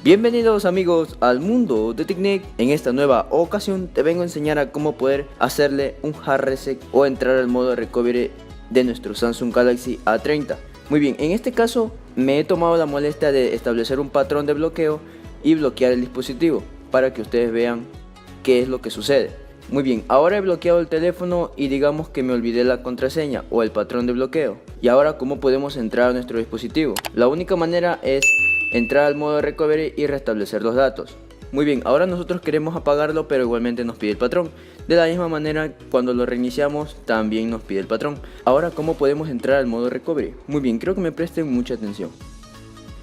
Bienvenidos amigos al mundo de TechNick. En esta nueva ocasión te vengo a enseñar a cómo poder hacerle un hard reset o entrar al modo recovery de nuestro Samsung Galaxy A30. Muy bien, en este caso me he tomado la molestia de establecer un patrón de bloqueo y bloquear el dispositivo para que ustedes vean qué es lo que sucede. Muy bien, ahora he bloqueado el teléfono y digamos que me olvidé la contraseña o el patrón de bloqueo. Y ahora, ¿cómo podemos entrar a nuestro dispositivo? La única manera es entrar al modo de recovery y restablecer los datos. Muy bien, ahora nosotros queremos apagarlo, pero igualmente nos pide el patrón. De la misma manera, cuando lo reiniciamos también nos pide el patrón. Ahora, ¿cómo podemos entrar al modo recovery? Muy bien, creo que me presten mucha atención.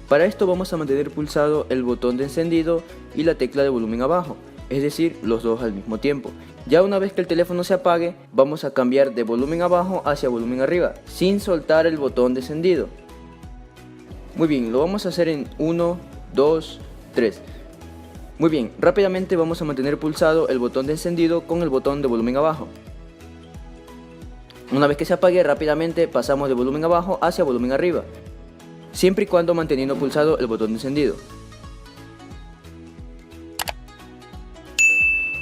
Para esto vamos a mantener pulsado el botón de encendido y la tecla de volumen abajo, es decir, los dos al mismo tiempo. Ya una vez que el teléfono se apague, vamos a cambiar de volumen abajo hacia volumen arriba, sin soltar el botón de encendido. Muy bien, lo vamos a hacer en 1, 2, 3. Muy bien, rápidamente vamos a mantener pulsado el botón de encendido con el botón de volumen abajo. Una vez que se apague, rápidamente pasamos de volumen abajo hacia volumen arriba, siempre y cuando manteniendo pulsado el botón de encendido.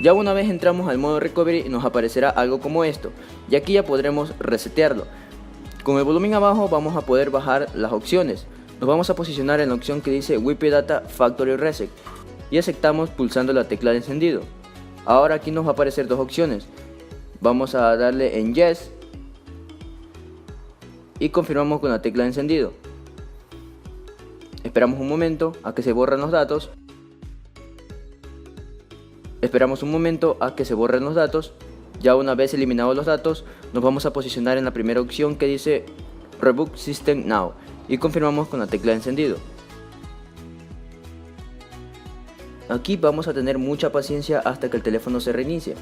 Ya una vez entramos al modo recovery nos aparecerá algo como esto, y aquí ya podremos resetearlo. Con el volumen abajo vamos a poder bajar las opciones. Nos vamos a posicionar en la opción que dice WiFi Data Factory Reset y aceptamos pulsando la tecla de encendido. Ahora aquí nos va a aparecer dos opciones. Vamos a darle en Yes y confirmamos con la tecla de encendido. Esperamos un momento a que se borren los datos. Esperamos un momento a que se borren los datos. Ya una vez eliminados los datos, nos vamos a posicionar en la primera opción que dice Reboot System Now y confirmamos con la tecla de encendido. Aquí vamos a tener mucha paciencia hasta que el teléfono se reinicie.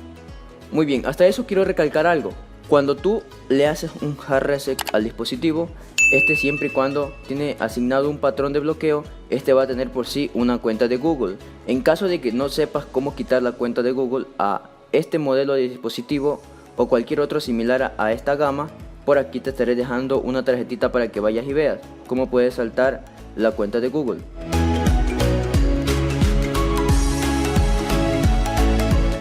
Muy bien, hasta eso quiero recalcar algo. Cuando tú le haces un hard reset al dispositivo, siempre y cuando tiene asignado un patrón de bloqueo, va a tener por sí una cuenta de Google. En caso de que no sepas cómo quitar la cuenta de Google a este modelo de dispositivo o cualquier otro similar a esta gama, por aquí te estaré dejando una tarjetita para que vayas y veas cómo puedes saltar la cuenta de Google.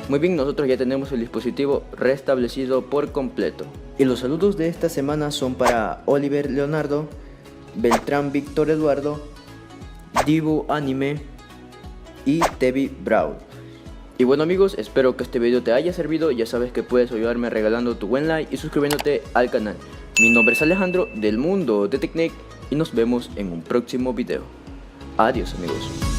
Muy bien, nosotros ya tenemos el dispositivo restablecido por completo. Y los saludos de esta semana son para Oliver Leonardo, Beltrán Víctor Eduardo, Dibu Anime y Tevi Brown. Y bueno amigos, espero que este video te haya servido. Ya sabes que puedes ayudarme regalando tu buen like y suscribiéndote al canal. Mi nombre es Alejandro del mundo de TechNick y nos vemos en un próximo video. Adiós amigos.